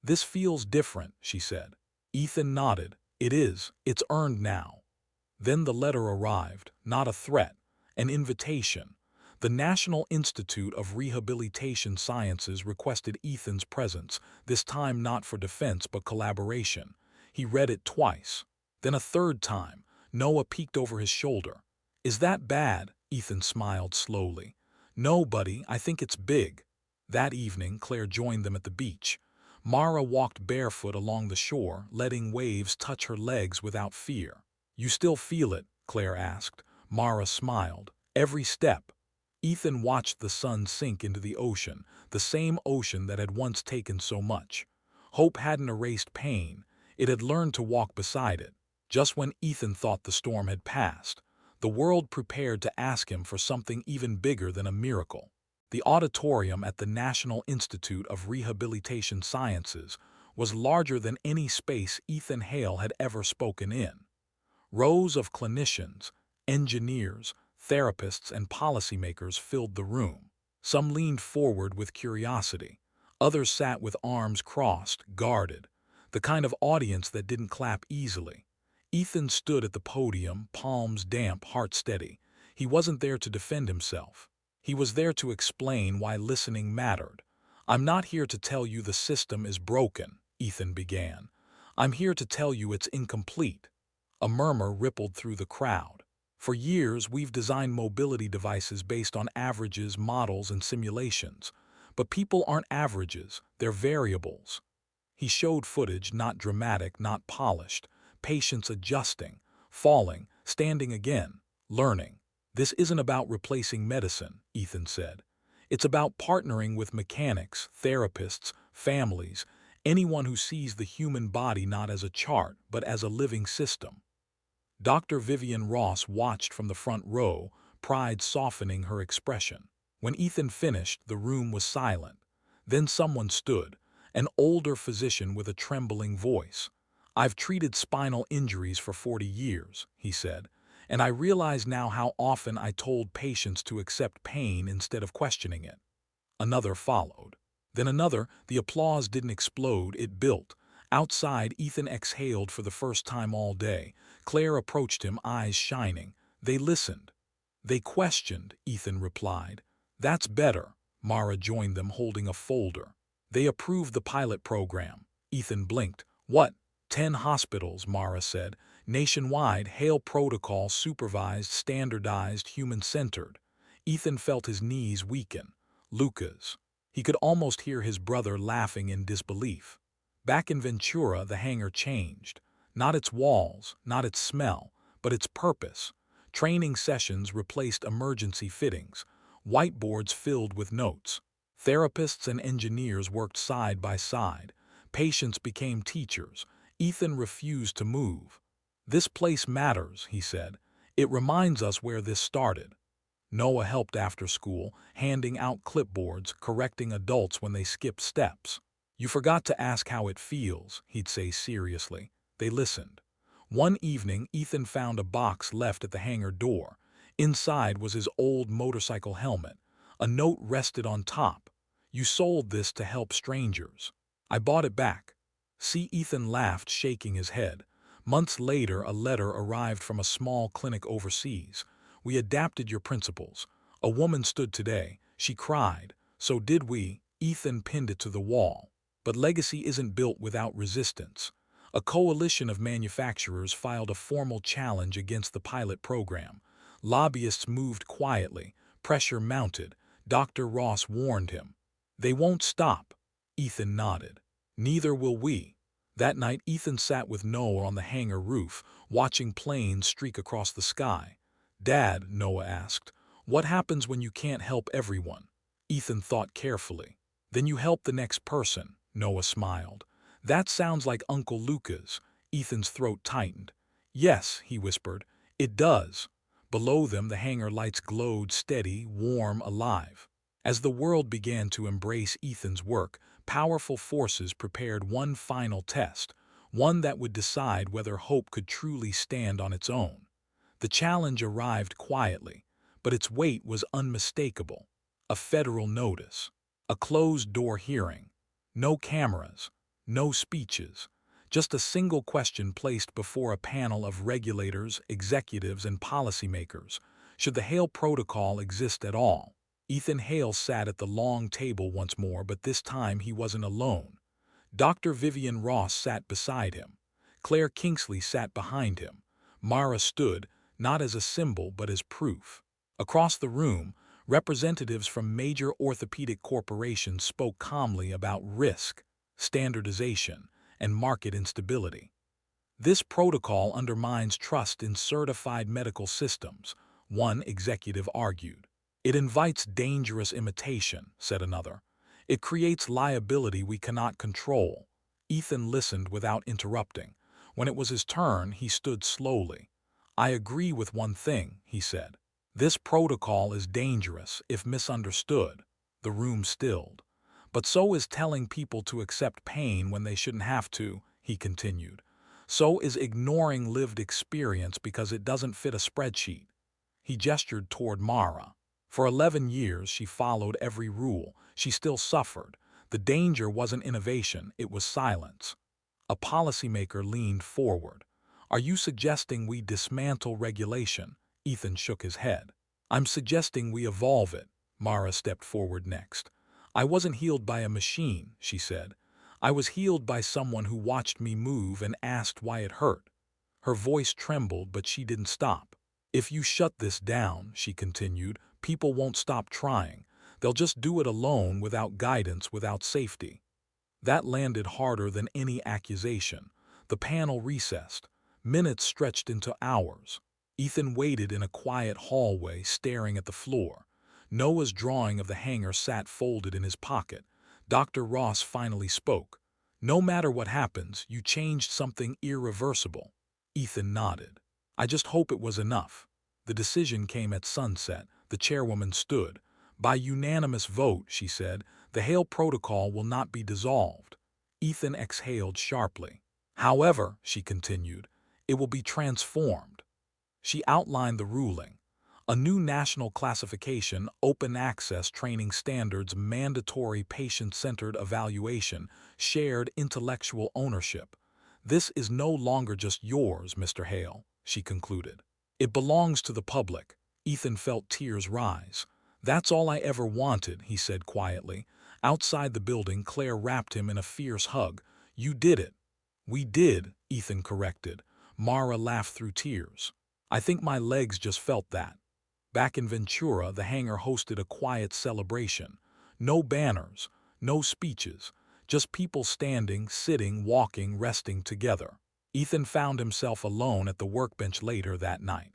"This feels different," she said. Ethan nodded. "It is. It's earned now." Then the letter arrived, not a threat, an invitation. The National Institute of Rehabilitation Sciences requested Ethan's presence, this time not for defense but collaboration. He read it twice. Then a third time. Noah peeked over his shoulder. "Is that bad?" Ethan smiled slowly. "No, buddy, I think it's big." That evening, Claire joined them at the beach. Mara walked barefoot along the shore, letting waves touch her legs without fear. "You still feel it?" Claire asked. Mara smiled. "Every step." Ethan watched the sun sink into the ocean, the same ocean that had once taken so much. Hope hadn't erased pain. It had learned to walk beside it. Just when Ethan thought the storm had passed, the world prepared to ask him for something even bigger than a miracle. The auditorium at the National Institute of Rehabilitation Sciences was larger than any space Ethan Hale had ever spoken in. Rows of clinicians, engineers, therapists, and policymakers filled the room. Some leaned forward with curiosity. Others sat with arms crossed, guarded, the kind of audience that didn't clap easily. Ethan stood at the podium, palms damp, heart steady. He wasn't there to defend himself. He was there to explain why listening mattered. "I'm not here to tell you the system is broken," Ethan began. "I'm here to tell you it's incomplete." A murmur rippled through the crowd. "For years, we've designed mobility devices based on averages, models, and simulations. But people aren't averages, they're variables." He showed footage, not dramatic, not polished, patients adjusting, falling, standing again, learning. "This isn't about replacing medicine," Ethan said. "It's about partnering with mechanics, therapists, families, anyone who sees the human body not as a chart, but as a living system." Dr. Vivian Ross watched from the front row, pride softening her expression. When Ethan finished, the room was silent. Then someone stood, an older physician with a trembling voice. "I've treated spinal injuries for 40 years," he said, "and I realize now how often I told patients to accept pain instead of questioning it." Another followed. Then another. The applause didn't explode, it built. Outside, Ethan exhaled for the first time all day. Claire approached him, eyes shining. "They listened." "They questioned," Ethan replied. "That's better." Mara joined them, holding a folder. "They approved the pilot program." Ethan blinked. "What?" 10 hospitals, Mara said. "Nationwide, Hale protocol, supervised, standardized, human-centered." Ethan felt his knees weaken. Lucas. He could almost hear his brother laughing in disbelief. Back in Ventura, the hangar changed. Not its walls, not its smell, but its purpose. Training sessions replaced emergency fittings. Whiteboards filled with notes. Therapists and engineers worked side by side. Patients became teachers. Ethan refused to move. "This place matters," he said. "It reminds us where this started." Noah helped after school, handing out clipboards, correcting adults when they skipped steps. "You forgot to ask how it feels," he'd say seriously. They listened. One evening, Ethan found a box left at the hangar door. Inside was his old motorcycle helmet. A note rested on top. "You sold this to help strangers." "I bought it back." See, Ethan laughed, shaking his head. Months later, a letter arrived from a small clinic overseas. "We adapted your principles." A woman stood today. She cried. "So did we." Ethan pinned it to the wall. But legacy isn't built without resistance. A coalition of manufacturers filed a formal challenge against the pilot program. Lobbyists moved quietly. Pressure mounted. Dr. Ross warned him. "They won't stop." Ethan nodded. "Neither will we." That night, Ethan sat with Noah on the hangar roof, watching planes streak across the sky. "Dad," Noah asked, "what happens when you can't help everyone?" Ethan thought carefully. "Then you help the next person," Noah smiled. "That sounds like Uncle Lucas." Ethan's throat tightened. "Yes," he whispered, "it does." Below them, the hangar lights glowed, steady, warm, alive. As the world began to embrace Ethan's work, powerful forces prepared one final test, one that would decide whether hope could truly stand on its own. The challenge arrived quietly, but its weight was unmistakable. A federal notice, a closed-door hearing, no cameras, no speeches, just a single question placed before a panel of regulators, executives, and policymakers. Should the Hale Protocol exist at all? Ethan Hale sat at the long table once more, but this time he wasn't alone. Dr. Vivian Ross sat beside him. Claire Kingsley sat behind him. Mara stood, not as a symbol but as proof. Across the room, representatives from major orthopedic corporations spoke calmly about risk, standardization, and market instability. This protocol undermines trust in certified medical systems, one executive argued. It invites dangerous imitation, said another. It creates liability we cannot control. Ethan listened without interrupting. When it was his turn, he stood slowly. I agree with one thing, he said. This protocol is dangerous if misunderstood. The room stilled. But so is telling people to accept pain when they shouldn't have to, he continued. So is ignoring lived experience because it doesn't fit a spreadsheet. He gestured toward Mara. For 11 years she followed every rule. She still suffered. The danger wasn't innovation, it was silence. A policymaker leaned forward. Are you suggesting we dismantle regulation? Ethan shook his head. I'm suggesting we evolve it. Mara stepped forward next. I wasn't healed by a machine, she said. I was healed by someone who watched me move and asked why it hurt. Her voice trembled, but she didn't stop. If you shut this down, she continued, people won't stop trying. They'll just do it alone, without guidance, without safety. That landed harder than any accusation. The panel recessed. Minutes stretched into hours. Ethan waited in a quiet hallway, staring at the floor. Noah's drawing of the hangar sat folded in his pocket. Dr. Ross finally spoke. No matter what happens, you changed something irreversible. Ethan nodded. I just hope it was enough. The decision came at sunset. The chairwoman stood. By unanimous vote, she said, the Hale Protocol will not be dissolved. Ethan exhaled sharply. However, she continued, it will be transformed. She outlined the ruling. A new national classification, open access training standards, mandatory patient-centered evaluation, shared intellectual ownership. This is no longer just yours, Mr. Hale, she concluded. It belongs to the public. Ethan felt tears rise. That's all I ever wanted, he said quietly. Outside the building, Claire wrapped him in a fierce hug. You did it. We did, Ethan corrected. Mara laughed through tears. I think my legs just felt that. Back in Ventura, the hangar hosted a quiet celebration. No banners, no speeches, just people standing, sitting, walking, resting together. Ethan found himself alone at the workbench later that night.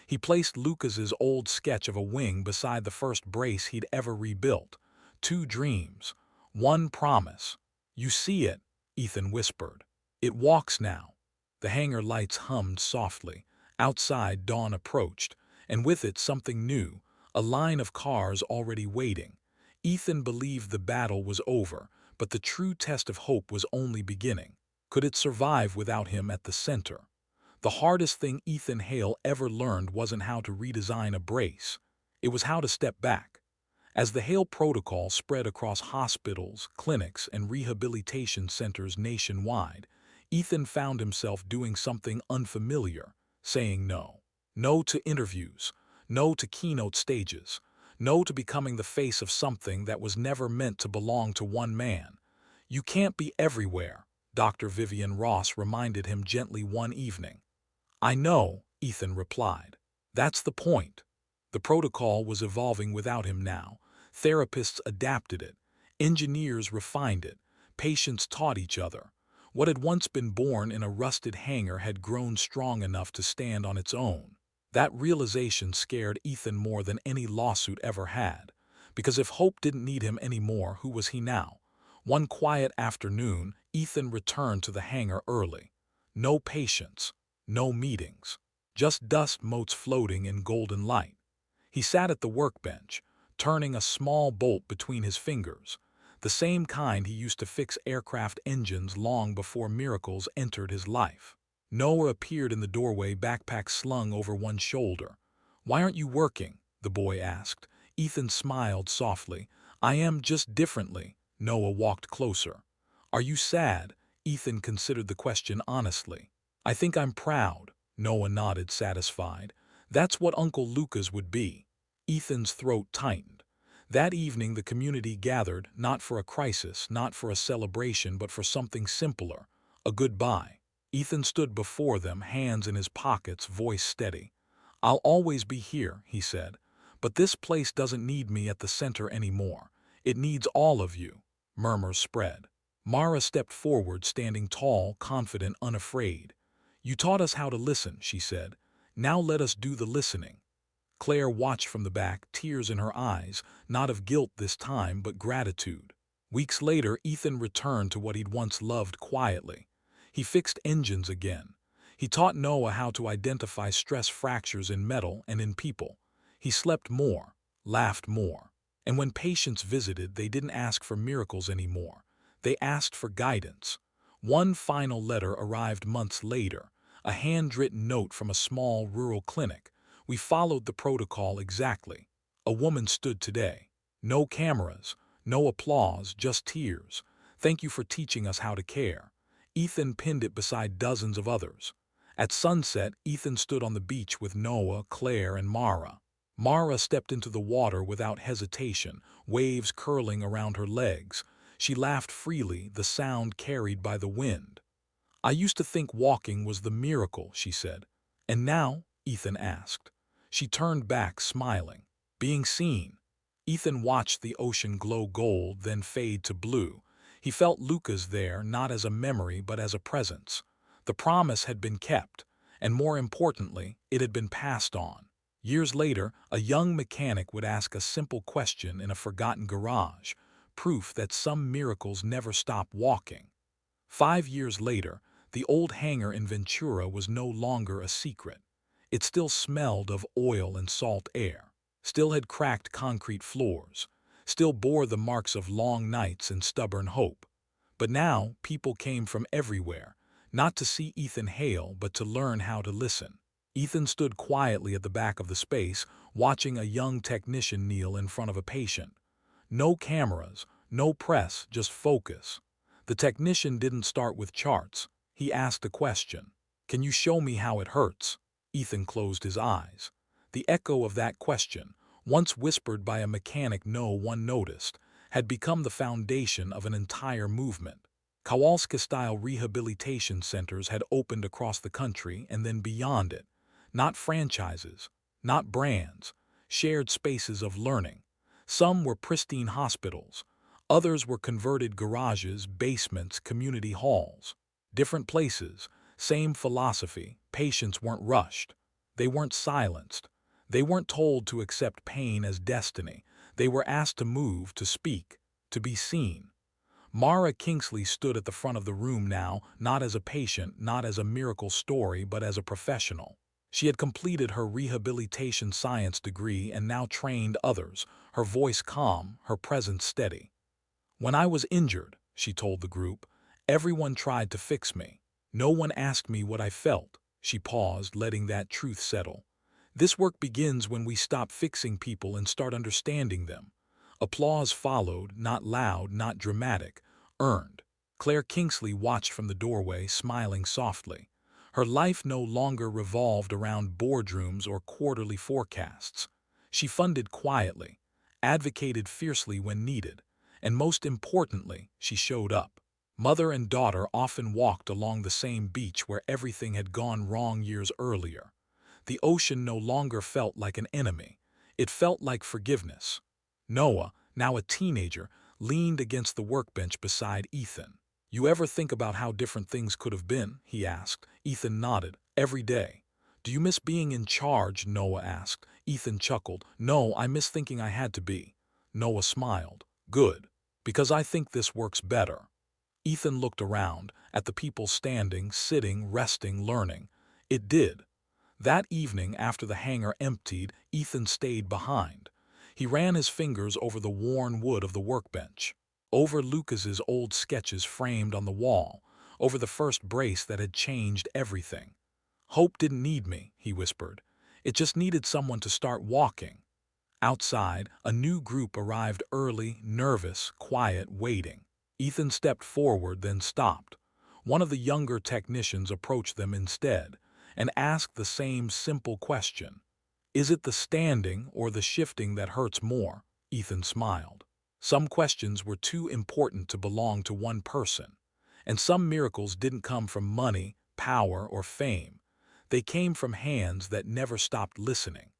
He placed Lucas's old sketch of a wing beside the first brace he'd ever rebuilt. 2 dreams, 1 promise. You see it, Ethan whispered. It walks now. The hangar lights hummed softly. Outside, dawn approached, and with it something new, a line of cars already waiting. Ethan believed the battle was over, but the true test of hope was only beginning. Could it survive without him at the center? The hardest thing Ethan Hale ever learned wasn't how to redesign a brace. It was how to step back. As the Hale Protocol spread across hospitals, clinics, and rehabilitation centers nationwide, Ethan found himself doing something unfamiliar, saying no. No to interviews, no to keynote stages, no to becoming the face of something that was never meant to belong to one man. You can't be everywhere, Dr. Vivian Ross reminded him gently one evening. I know, Ethan replied. That's the point. The protocol was evolving without him now. Therapists adapted it. Engineers refined it. Patients taught each other. What had once been born in a rusted hangar had grown strong enough to stand on its own. That realization scared Ethan more than any lawsuit ever had. Because if Hope didn't need him anymore, who was he now? One quiet afternoon, Ethan returned to the hangar early. No patients, no meetings, just dust motes floating in golden light. He sat at the workbench, turning a small bolt between his fingers. the same kind he used to fix aircraft engines long before miracles entered his life. Noah appeared in the doorway, backpack slung over one shoulder. "Why aren't you working?" the boy asked. Ethan smiled softly. "I am, just differently." Noah walked closer. "Are you sad?" Ethan considered the question honestly. "I think I'm proud." Noah nodded, satisfied. "That's what Uncle Lucas would be." Ethan's throat tightened. That evening the community gathered, not for a crisis, not for a celebration, but for something simpler, a goodbye. Ethan stood before them, hands in his pockets, voice steady. "I'll always be here," he said, "but this place doesn't need me at the center anymore. It needs all of you." Murmurs spread. Mara stepped forward, standing tall, confident, unafraid. "You taught us how to listen," she said. "Now let us do the listening." Claire watched from the back, tears in her eyes, not of guilt this time, but gratitude. Weeks later, Ethan returned to what he'd once loved quietly. He fixed engines again. He taught Noah how to identify stress fractures in metal and in people. He slept more, laughed more. And when patients visited, they didn't ask for miracles anymore. They asked for guidance. One final letter arrived months later, a handwritten note from a small rural clinic. "We followed the protocol exactly." A woman stood today. "No cameras, no applause, just tears. Thank you for teaching us how to care." Ethan pinned it beside dozens of others. At sunset, Ethan stood on the beach with Noah, Claire, and Mara. Mara stepped into the water without hesitation, waves curling around her legs. She laughed freely, the sound carried by the wind. "I used to think walking was the miracle," she said. "And now?" Ethan asked. She turned back, smiling. "Being seen." Ethan watched the ocean glow gold, then fade to blue. He felt Lucas there, not as a memory, but as a presence. The promise had been kept, and more importantly, it had been passed on. Years later, a young mechanic would ask a simple question in a forgotten garage, proof that some miracles never stop walking. 5 years later, the old hangar in Ventura was no longer a secret. It still smelled of oil and salt air, still had cracked concrete floors, still bore the marks of long nights and stubborn hope. But now people came from everywhere, not to see Ethan Hale, but to learn how to listen. Ethan stood quietly at the back of the space, watching a young technician kneel in front of a patient. No cameras, no press, just focus. The technician didn't start with charts. He asked a question. "Can you show me how it hurts?" Ethan closed his eyes. The echo of that question, once whispered by a mechanic no one noticed, had become the foundation of an entire movement. Kowalski-style rehabilitation centers had opened across the country and then beyond it. Not franchises, not brands, shared spaces of learning. Some were pristine hospitals. Others were converted garages, basements, community halls. Different places, same philosophy. Patients weren't rushed. They weren't silenced. They weren't told to accept pain as destiny. They were asked to move, to speak, to be seen. Mara Kingsley stood at the front of the room now, not as a patient, not as a miracle story, but as a professional. She had completed her rehabilitation science degree and now trained others, her voice calm, her presence steady. "When I was injured," she told the group, "everyone tried to fix me. No one asked me what I felt." She paused, letting that truth settle. "This work begins when we stop fixing people and start understanding them." Applause followed, not loud, not dramatic, earned. Claire Kingsley watched from the doorway, smiling softly. Her life no longer revolved around boardrooms or quarterly forecasts. She funded quietly, advocated fiercely when needed, and most importantly, she showed up. Mother and daughter often walked along the same beach where everything had gone wrong years earlier. The ocean no longer felt like an enemy. It felt like forgiveness. Noah, now a teenager, leaned against the workbench beside Ethan. "You ever think about how different things could have been?" he asked. Ethan nodded. "Every day." "Do you miss being in charge?" Noah asked. Ethan chuckled. "No, I miss thinking I had to be." Noah smiled. "Good. Because I think this works better." Ethan looked around, at the people standing, sitting, resting, learning. It did. That evening, after the hangar emptied, Ethan stayed behind. He ran his fingers over the worn wood of the workbench. over Lucas's old sketches framed on the wall, over the first brace that had changed everything. Hope didn't need me, he whispered. It just needed someone to start walking. Outside, a new group arrived early, nervous, quiet, waiting. Ethan stepped forward, then stopped. One of the younger technicians approached them instead and asked the same simple question. Is it the standing or the shifting that hurts more? Ethan smiled. Some questions were too important to belong to one person, and some miracles didn't come from money, power, or fame. They came from hands that never stopped listening.